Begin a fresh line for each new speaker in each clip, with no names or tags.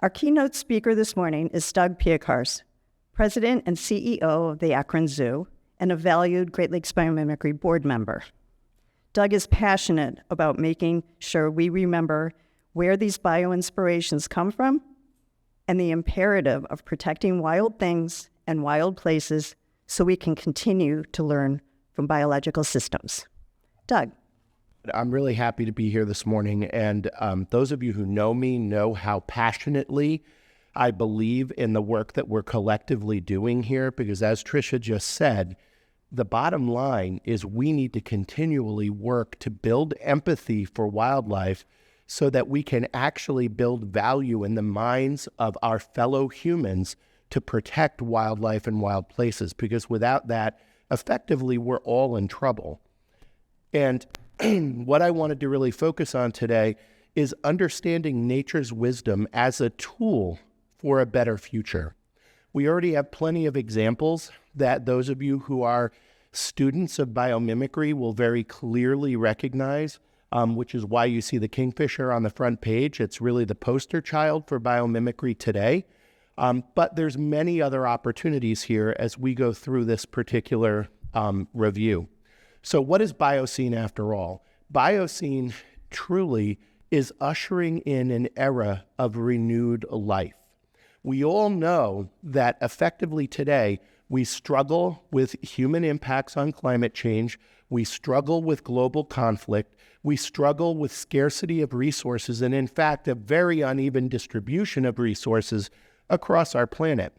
Our keynote speaker this morning is Doug Piekarz, President and CEO of the Akron Zoo and a valued Great Lakes Biomimicry board member. Doug is passionate about making sure we remember where these bio-inspirations come from and the imperative of protecting wild things and wild places so we can continue to learn from biological systems. Doug.
I'm really happy to be here this morning, and those of you who know me know how passionately I believe in the work that we're collectively doing here, because as Tricia just said, the bottom line is we need to continually work to build empathy for wildlife so that we can actually build value in the minds of our fellow humans to protect wildlife and wild places, because without that, effectively, we're all in trouble. And what I wanted to really focus on today is understanding nature's wisdom as a tool for a better future. We already have plenty of examples that those of you who are students of biomimicry will very clearly recognize, which is why you see the kingfisher on the front page. It's really the poster child for biomimicry today. But there's many other opportunities here as we go through this particular review. So what is Biocene after all? Biocene truly is ushering in an era of renewed life. We all know that effectively today, we struggle with human impacts on climate change. We struggle with global conflict. We struggle with scarcity of resources and, in fact, a very uneven distribution of resources across our planet.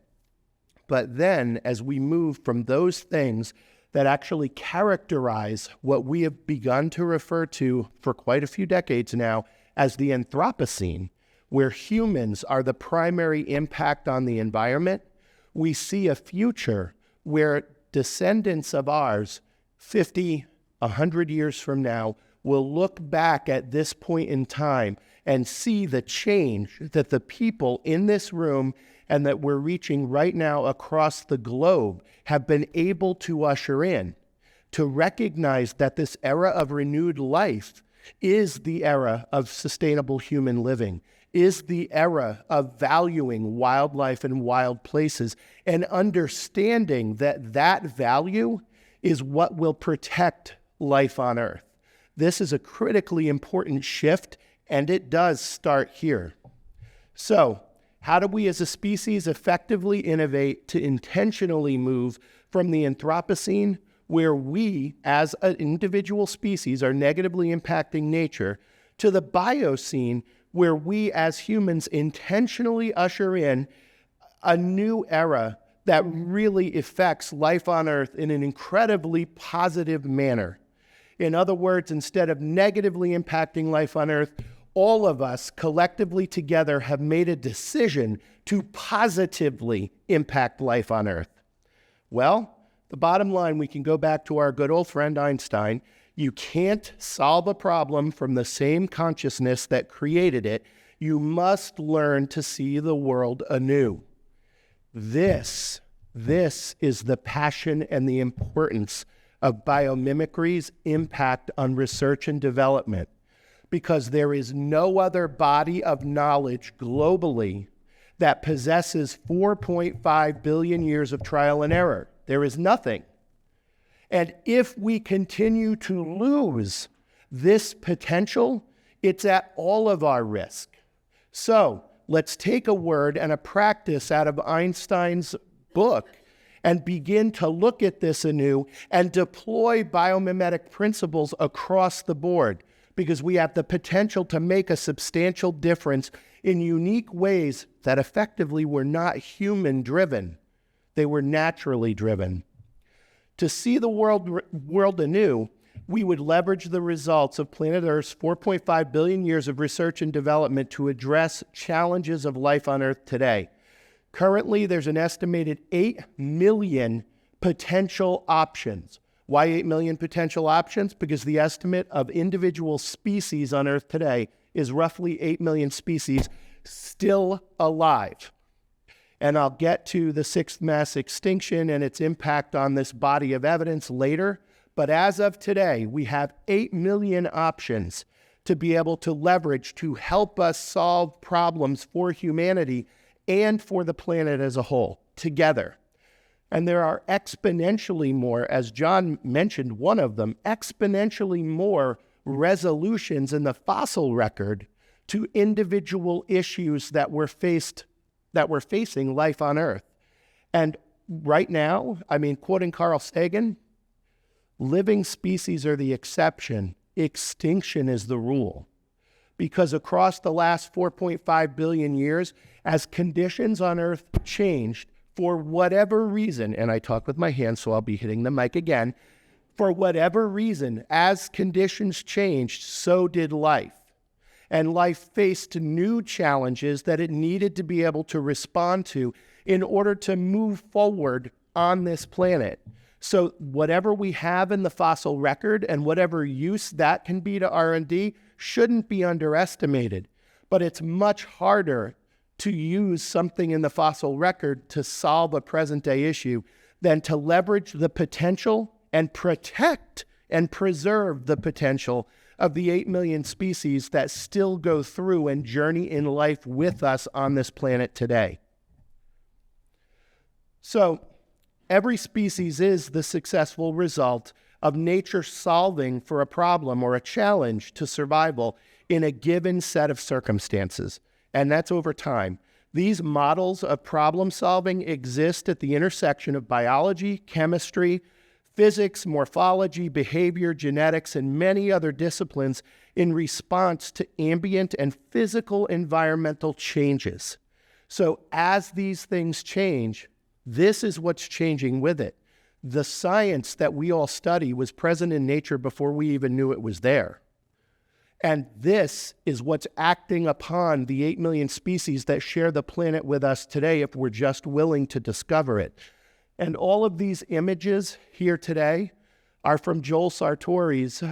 But then, as we move from those things that actually characterize what we have begun to refer to for quite a few decades now as the Anthropocene, where humans are the primary impact on the environment, we see a future where descendants of ours 50, 100 years from now will look back at this point in time and see the change that the people in this room and that we're reaching right now across the globe have been able to usher in, to recognize that this era of renewed life is the era of sustainable human living, is the era of valuing wildlife and wild places, and understanding that that value is what will protect life on Earth. This is a critically important shift, and it does start here. So, how do we as a species effectively innovate to intentionally move from the Anthropocene, where we as an individual species are negatively impacting nature, to the Biocene, where we as humans intentionally usher in a new era that really affects life on Earth in an incredibly positive manner? In other words, instead of negatively impacting life on Earth, all of us collectively together have made a decision to positively impact life on Earth. Well, the bottom line, we can go back to our good old friend Einstein. You can't solve a problem from the same consciousness that created it. You must learn to see the world anew. This is the passion and the importance of biomimicry's impact on research and development, because there is no other body of knowledge globally that possesses 4.5 billion years of trial and error. There is nothing. And if we continue to lose this potential, it's at all of our risk. So let's take a word and a practice out of Einstein's book and begin to look at this anew and deploy biomimetic principles across the board, because we have the potential to make a substantial difference in unique ways that effectively were not human-driven. They were naturally driven. To see the world anew, we would leverage the results of planet Earth's 4.5 billion years of research and development to address challenges of life on Earth today. Currently, there's an estimated 8 million potential options. Why 8 million potential options? Because the estimate of individual species on Earth today is roughly 8 million species still alive. And I'll get to the sixth mass extinction and its impact on this body of evidence later. But as of today, we have 8 million options to be able to leverage to help us solve problems for humanity and for the planet as a whole together. And there are exponentially more, as John mentioned, one of them, exponentially more resolutions in the fossil record to individual issues that we're facing life on Earth. And right now, quoting Carl Sagan, living species are the exception, extinction is the rule. Because across the last 4.5 billion years, as conditions on Earth changed, for whatever reason, and I talk with my hands, so I'll be hitting the mic again, for whatever reason, as conditions changed, so did life. And life faced new challenges that it needed to be able to respond to in order to move forward on this planet. So whatever we have in the fossil record and whatever use that can be to R&D shouldn't be underestimated. But it's much harder to use something in the fossil record to solve a present-day issue than to leverage the potential and protect and preserve the potential of the 8 million species that still go through and journey in life with us on this planet today. So every species is the successful result of nature solving for a problem or a challenge to survival in a given set of circumstances, and that's over time. These models of problem solving exist at the intersection of biology, chemistry, physics, morphology, behavior, genetics, and many other disciplines in response to ambient and physical environmental changes. So as these things change, this is what's changing with it. The science that we all study was present in nature before we even knew it was there. And this is what's acting upon the 8 million species that share the planet with us today if we're just willing to discover it. And all of these images here today are from Joel Sartori's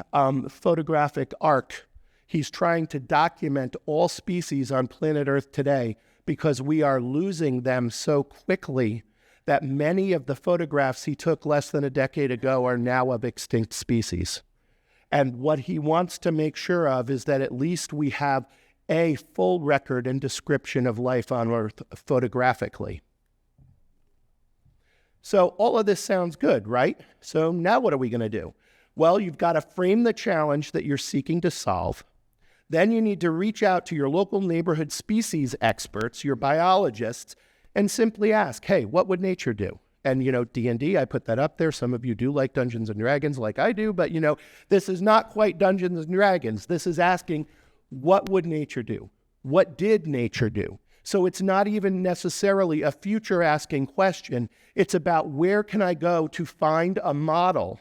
photographic arc. He's trying to document all species on planet Earth today because we are losing them so quickly that many of the photographs he took less than a decade ago are now of extinct species. And what he wants to make sure of is that at least we have a full record and description of life on Earth photographically. So all of this sounds good, right? So now what are we going to do? Well, you've got to frame the challenge that you're seeking to solve. Then you need to reach out to your local neighborhood species experts, your biologists, and simply ask, hey, what would nature do? And, D&D, I put that up there. Some of you do like Dungeons & Dragons like I do, but, this is not quite Dungeons & Dragons. This is asking, what would nature do? What did nature do? So it's not even necessarily a future asking question. It's about where can I go to find a model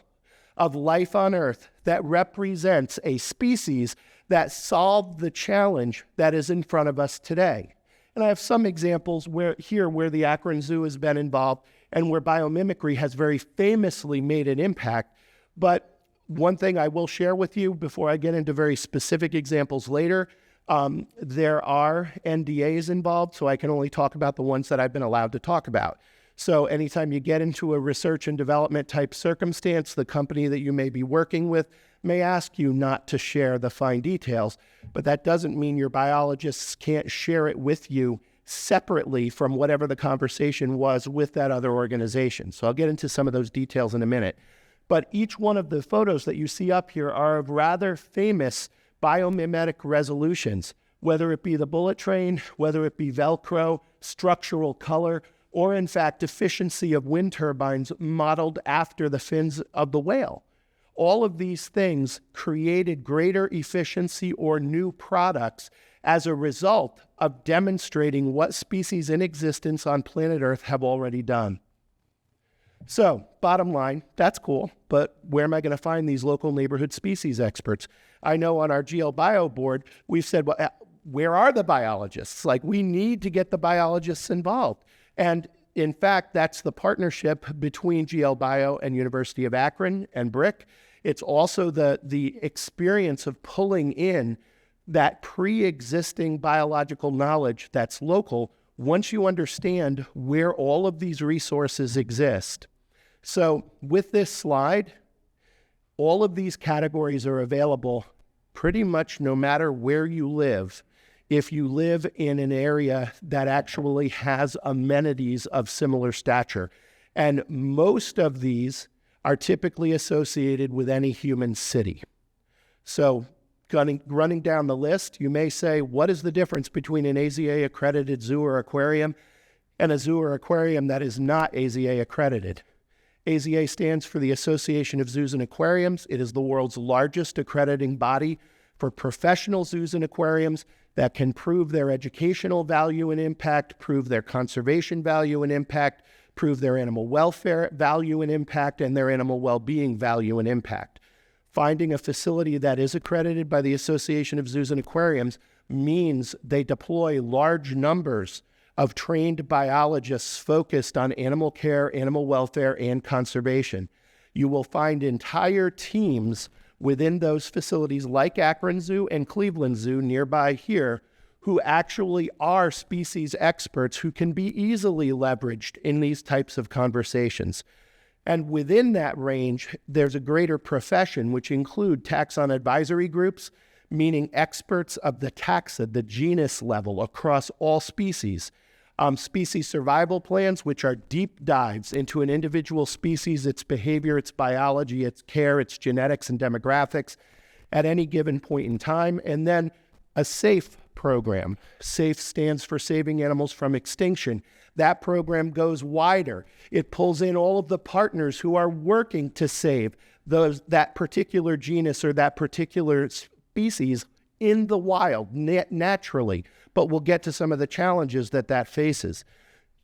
of life on Earth that represents a species that solved the challenge that is in front of us today. And I have some examples where the Akron Zoo has been involved and where biomimicry has very famously made an impact. But one thing I will share with you before I get into very specific examples later, there are NDAs involved, so I can only talk about the ones that I've been allowed to talk about. So anytime you get into a research and development type circumstance, the company that you may be working with may ask you not to share the fine details, but that doesn't mean your biologists can't share it with you separately from whatever the conversation was with that other organization. So I'll get into some of those details in a minute. But each one of the photos that you see up here are of rather famous biomimetic resolutions, whether it be the bullet train, whether it be Velcro, structural color, or in fact, efficiency of wind turbines modeled after the fins of the whale. All of these things created greater efficiency or new products as a result of demonstrating what species in existence on planet Earth have already done. So, bottom line, that's cool, but where am I going to find these local neighborhood species experts? I know on our GL Bio board, we've said, well, where are the biologists? We need to get the biologists involved. And in fact, that's the partnership between GL Bio and University of Akron and BRIC. It's also the experience of pulling in that pre-existing biological knowledge that's local once you understand where all of these resources exist. So with this slide, all of these categories are available pretty much no matter where you live, if you live in an area that actually has amenities of similar stature. And most of these are typically associated with any human city. So running down the list, you may say, what is the difference between an AZA accredited zoo or aquarium and a zoo or aquarium that is not AZA accredited? AZA stands for the Association of Zoos and Aquariums. It is the world's largest accrediting body for professional zoos and aquariums that can prove their educational value and impact, prove their conservation value and impact, prove their animal welfare value and impact, and their animal well-being value and impact. Finding a facility that is accredited by the Association of Zoos and Aquariums means they deploy large numbers of trained biologists focused on animal care, animal welfare, and conservation. You will find entire teams within those facilities like Akron Zoo and Cleveland Zoo nearby here who actually are species experts who can be easily leveraged in these types of conversations. And within that range, there's a greater profession, which include taxon advisory groups, meaning experts of the taxa, the genus level across all species. Species survival plans, which are deep dives into an individual species, its behavior, its biology, its care, its genetics and demographics at any given point in time. And then a SAFE program. SAFE stands for Saving Animals from Extinction. That program goes wider. It pulls in all of the partners who are working to save that particular genus or that particular species in the wild, naturally. But we'll get to some of the challenges that faces.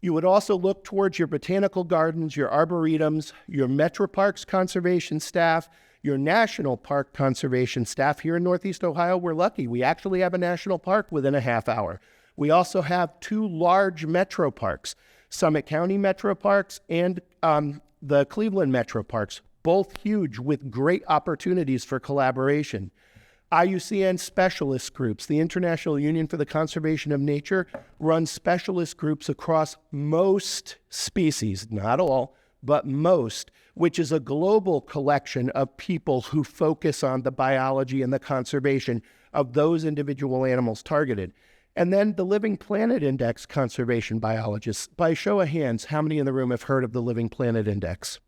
You would also look towards your botanical gardens, your arboretums, your Metro Parks conservation staff, your national park conservation staff. Here in Northeast Ohio, we're lucky. We actually have a national park within a half hour. We also have 2 large metro parks, Summit County Metro Parks and the Cleveland Metro Parks, both huge with great opportunities for collaboration. IUCN specialist groups, the International Union for the Conservation of Nature, runs specialist groups across most species, not all, but most, which is a global collection of people who focus on the biology and the conservation of those individual animals targeted. And then the Living Planet Index conservation biologists. By show of hands, how many in the room have heard of the Living Planet Index?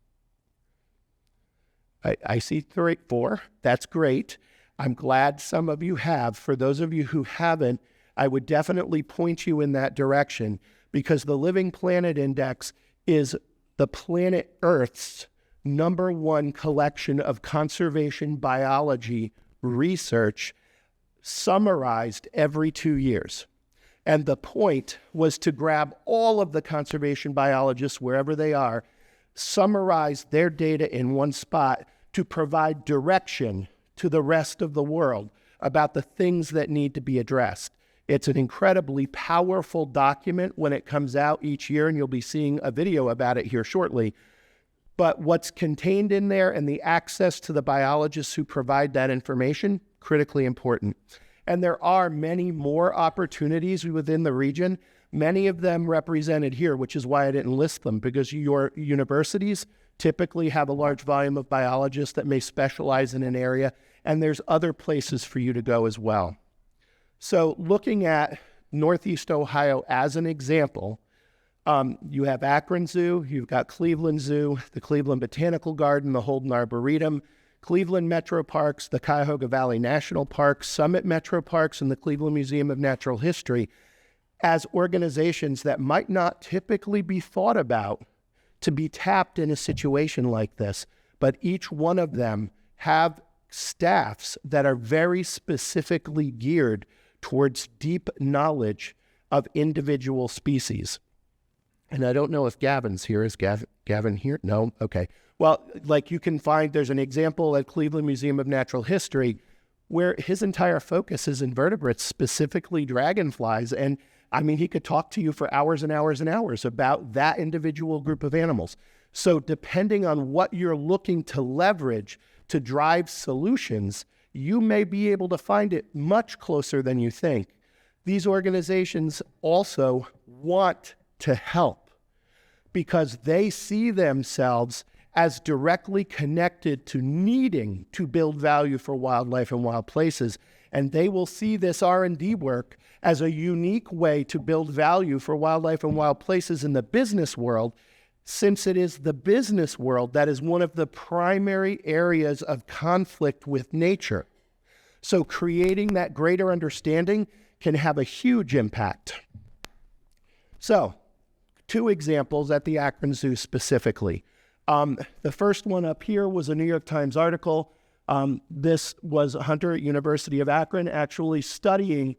I see 3, 4. That's great. I'm glad some of you have. For those of you who haven't, I would definitely point you in that direction because the Living Planet Index is the planet Earth's #1 collection of conservation biology research summarized every 2 years. And the point was to grab all of the conservation biologists, wherever they are, summarize their data in one spot to provide direction to the rest of the world about the things that need to be addressed. It's an incredibly powerful document when it comes out each year, and you'll be seeing a video about it here shortly. But what's contained in there and the access to the biologists who provide that information, critically important. And there are many more opportunities within the region, many of them represented here, which is why I didn't list them, because your universities typically have a large volume of biologists that may specialize in an area, and there's other places for you to go as well. So looking at Northeast Ohio as an example, you have Akron Zoo, you've got Cleveland Zoo, the Cleveland Botanical Garden, the Holden Arboretum, Cleveland Metro Parks, the Cuyahoga Valley National Park, Summit Metro Parks, and the Cleveland Museum of Natural History as organizations that might not typically be thought about to be tapped in a situation like this, but each one of them have staffs that are very specifically geared towards deep knowledge of individual species. And I don't know if Gavin's here. Is Gavin here? No? Okay. Well, like you can find, there's an example at Cleveland Museum of Natural History where his entire focus is invertebrates, specifically dragonflies. And I mean, he could talk to you for hours and hours and hours about that individual group of animals. So depending on what you're looking to leverage to drive solutions, you may be able to find it much closer than you think. These organizations also want to help because they see themselves as directly connected to needing to build value for wildlife and wild places. And they will see this R&D work as a unique way to build value for wildlife and wild places in the business world, since it is the business world that is one of the primary areas of conflict with nature. So creating that greater understanding can have a huge impact. So, 2 examples at the Akron Zoo specifically. The first one up here was a New York Times article. This was a hunter at University of Akron actually studying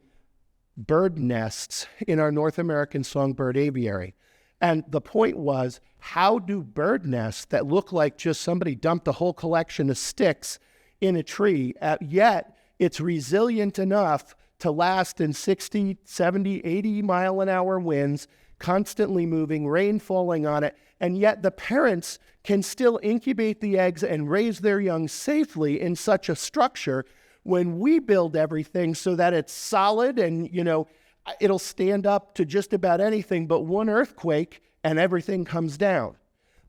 bird nests in our North American songbird aviary. And the point was, how do bird nests that look like just somebody dumped a whole collection of sticks in a tree, yet it's resilient enough to last in 60, 70, 80 mile an hour winds, constantly moving, rain falling on it, and yet the parents can still incubate the eggs and raise their young safely in such a structure when we build everything so that it's solid and, it'll stand up to just about anything but one earthquake and everything comes down.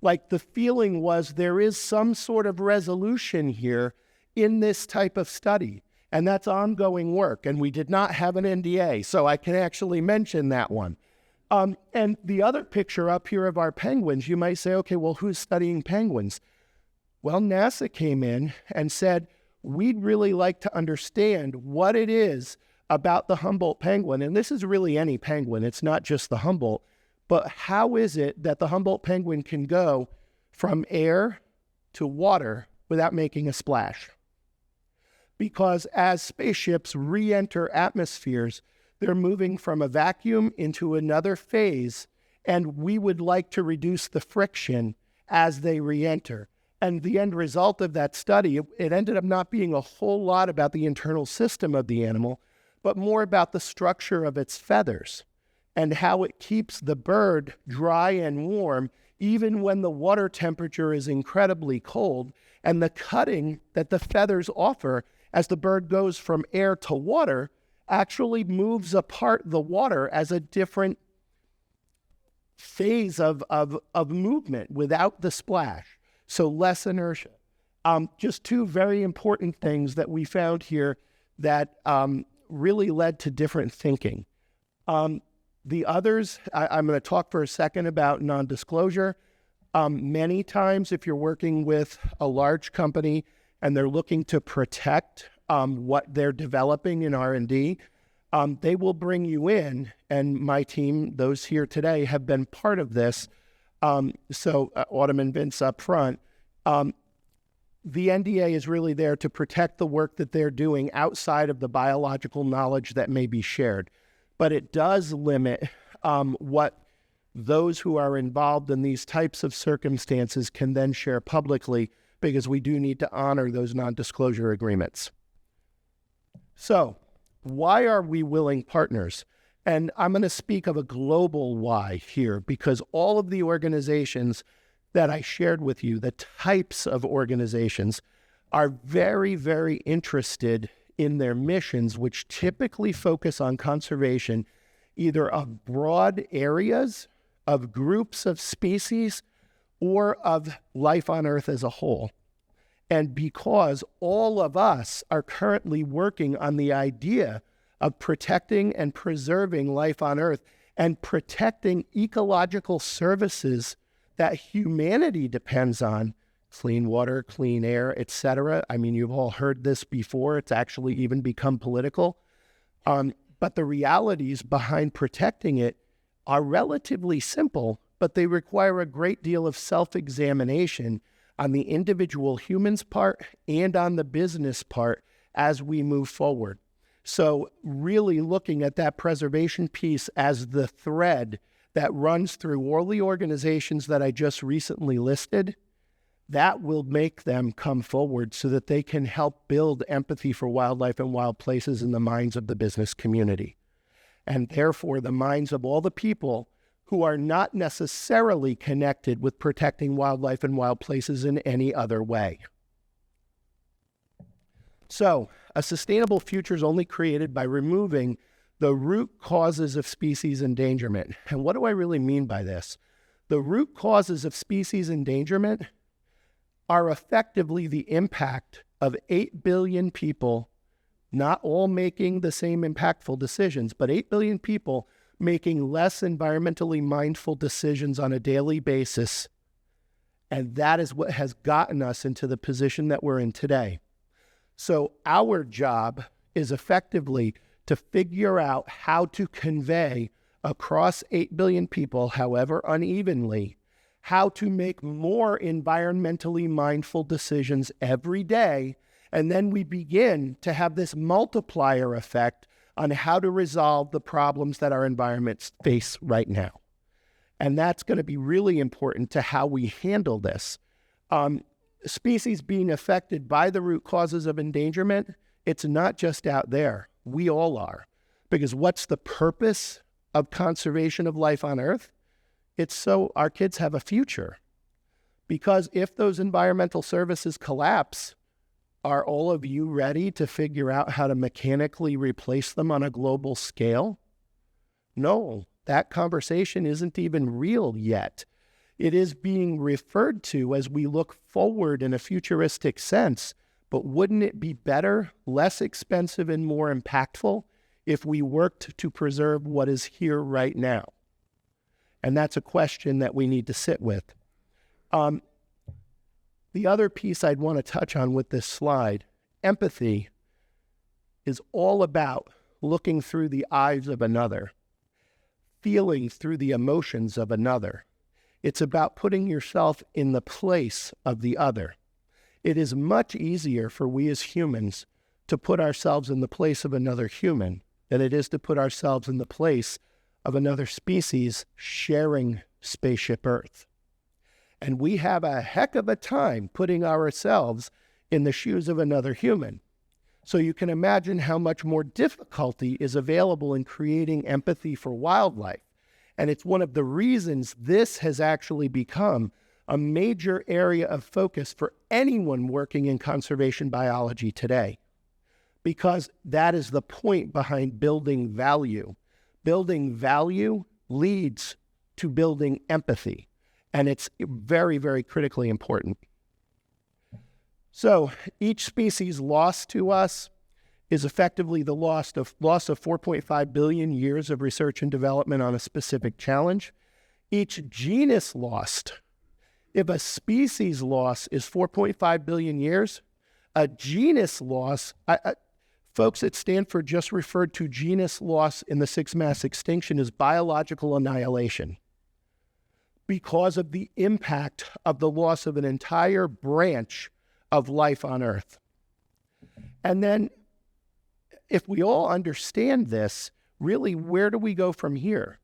Like the feeling was there is some sort of resolution here in this type of study, and that's ongoing work, and we did not have an NDA, so I can actually mention that one. And the other picture up here of our penguins, you might say, okay, well, who's studying penguins? Well, NASA came in and said, we'd really like to understand what it is about the Humboldt penguin. And this is really any penguin. It's not just the Humboldt. But how is it that the Humboldt penguin can go from air to water without making a splash? Because as spaceships re-enter atmospheres, they're moving from a vacuum into another phase, and we would like to reduce the friction as they re-enter. And the end result of that study, it ended up not being a whole lot about the internal system of the animal, but more about the structure of its feathers and how it keeps the bird dry and warm even when the water temperature is incredibly cold, and the cutting that the feathers offer as the bird goes from air to water actually moves apart the water as a different phase of movement without the splash. So less inertia. Just 2 very important things that we found here that really led to different thinking. The others, I'm going to talk for a second about non-disclosure. Many times if you're working with a large company and they're looking to protect what they're developing in R&D, they will bring you in, and my team, those here today, have been part of this. So Autumn and Vince up front, the NDA is really there to protect the work that they're doing outside of the biological knowledge that may be shared. But it does limit what those who are involved in these types of circumstances can then share publicly, because we do need to honor those non-disclosure agreements. So, why are we willing partners? And I'm going to speak of a global why here, because all of the organizations that I shared with you, the types of organizations, are very, very interested in their missions, which typically focus on conservation, either of broad areas, of groups of species, or of life on Earth as a whole. And because all of us are currently working on the idea of protecting and preserving life on Earth and protecting ecological services that humanity depends on, clean water, clean air, etc. I mean, you've all heard this before. It's actually even become political. But the realities behind protecting it are relatively simple, but they require a great deal of self-examination on the individual human's part and on the business part as we move forward. So really looking at that preservation piece as the thread that runs through all the organizations that I just recently listed, that will make them come forward so that they can help build empathy for wildlife and wild places in the minds of the business community. And therefore, the minds of all the people who are not necessarily connected with protecting wildlife and wild places in any other way. So, a sustainable future is only created by removing the root causes of species endangerment. And what do I really mean by this? The root causes of species endangerment are effectively the impact of 8 billion people, not all making the same impactful decisions, but 8 billion people making less environmentally mindful decisions on a daily basis. And that is what has gotten us into the position that we're in today. So our job is effectively to figure out how to convey across 8 billion people, however unevenly, how to make more environmentally mindful decisions every day. And then we begin to have this multiplier effect on how to resolve the problems that our environments face right now. And that's going to be really important to how we handle this. Species being affected by the root causes of endangerment, it's not just out there. We all are. Because what's the purpose of conservation of life on Earth? It's so our kids have a future. Because if those environmental services collapse, are all of you ready to figure out how to mechanically replace them on a global scale? No, that conversation isn't even real yet. It is being referred to as we look forward in a futuristic sense, but wouldn't it be better, less expensive, and more impactful if we worked to preserve what is here right now? And that's a question that we need to sit with. The other piece I'd want to touch on with this slide, empathy, is all about looking through the eyes of another, feeling through the emotions of another. It's about putting yourself in the place of the other. It is much easier for we as humans to put ourselves in the place of another human than it is to put ourselves in the place of another species sharing spaceship Earth. And we have a heck of a time putting ourselves in the shoes of another human. So you can imagine how much more difficulty is available in creating empathy for wildlife. And it's one of the reasons this has actually become a major area of focus for anyone working in conservation biology today. Because that is the point behind building value. Building value leads to building empathy. And it's very, very critically important. So each species lost to us is effectively the loss of 4.5 billion years of research and development on a specific challenge. Each genus lost, if a species loss is 4.5 billion years, a genus loss, folks at Stanford just referred to genus loss in the sixth mass extinction as biological annihilation, because of the impact of the loss of an entire branch of life on Earth. And then, if we all understand this, really, where do we go from here?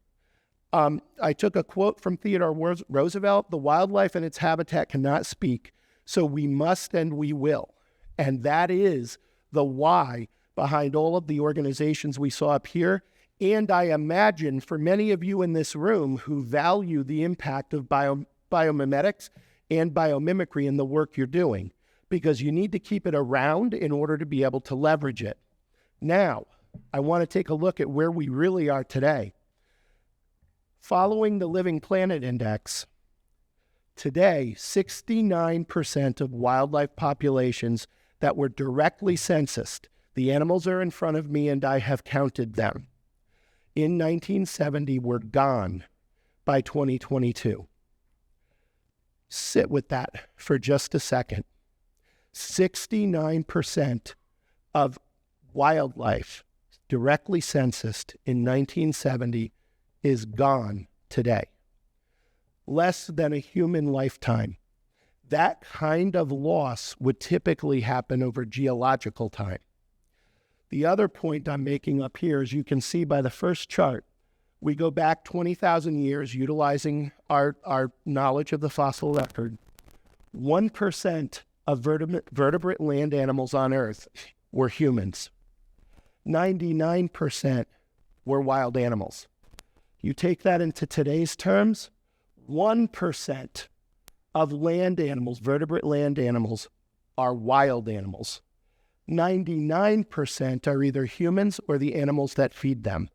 I took a quote from Theodore Roosevelt: "The wildlife and its habitat cannot speak, so we must and we will." And that is the why behind all of the organizations we saw up here. And I imagine for many of you in this room who value the impact of biomimetics and biomimicry in the work you're doing, because you need to keep it around in order to be able to leverage it. Now, I want to take a look at where we really are today. Following the Living Planet Index, today, 69% of wildlife populations that were directly censused, the animals are in front of me and I have counted them, in 1970 were gone by 2022. Sit with that for just a second. 69% of wildlife directly censused in 1970 is gone today. Less than a human lifetime. That kind of loss would typically happen over geological time. The other point I'm making up here, as you can see by the first chart, we go back 20,000 years utilizing our knowledge of the fossil record. 1% of vertebrate land animals on Earth were humans. 99% were wild animals. You take that into today's terms, 1% of land animals, vertebrate land animals, are wild animals. 99% are either humans or the animals that feed them.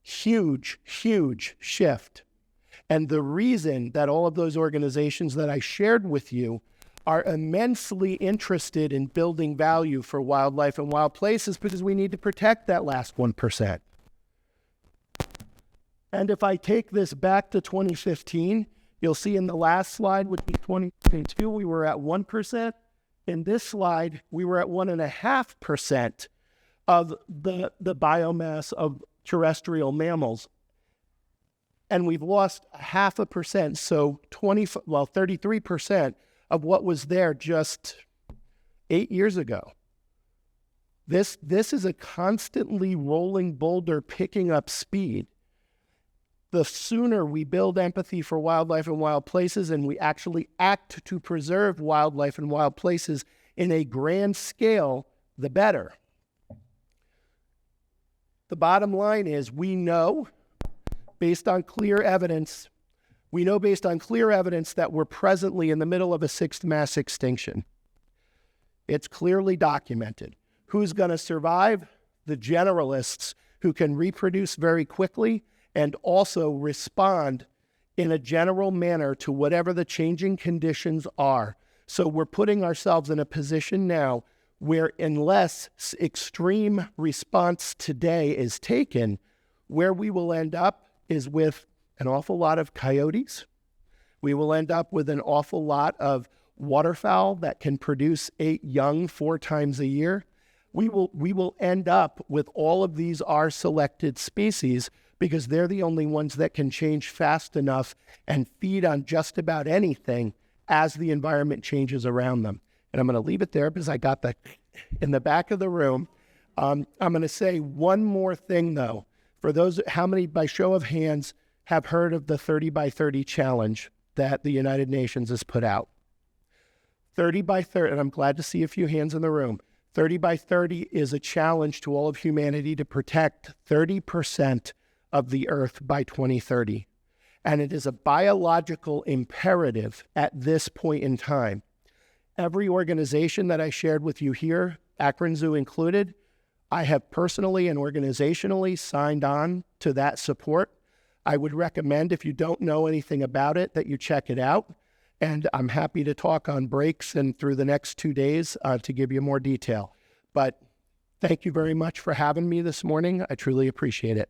Huge, huge shift. And the reason that all of those organizations that I shared with you are immensely interested in building value for wildlife and wild places because we need to protect that last 1%. And if I take this back to 2015, you'll see in the last slide, which is 2022, we were at 1%. In this slide, we were at 1.5% of the biomass of terrestrial mammals. And we've lost 0.5%, so 33% of what was there just 8 years ago. This is a constantly rolling boulder picking up speed. The sooner we build empathy for wildlife and wild places and we actually act to preserve wildlife and wild places in a grand scale, the better. The bottom line is we know based on clear evidence that we're presently in the middle of a sixth mass extinction. It's clearly documented. Who's going to survive? The generalists who can reproduce very quickly and also respond in a general manner to whatever the changing conditions are. So we're putting ourselves in a position now where unless extreme response today is taken, where we will end up is with an awful lot of coyotes. We will end up with an awful lot of waterfowl that can produce 8 young 4 times a year. We will end up with all of these R-selected species because they're the only ones that can change fast enough and feed on just about anything as the environment changes around them. And I'm going to leave it there because I got that in the back of the room. I'm going to say one more thing, though. For those, how many, by show of hands, have heard of the 30 by 30 challenge that the United Nations has put out? 30 by 30, and I'm glad to see a few hands in the room. 30 by 30 is a challenge to all of humanity to protect 30% of the Earth by 2030. And it is a biological imperative at this point in time. Every organization that I shared with you here, Akron Zoo included, I have personally and organizationally signed on to that support. I would recommend, if you don't know anything about it, that you check it out. And I'm happy to talk on breaks and through the next 2 days to give you more detail. But thank you very much for having me this morning. I truly appreciate it.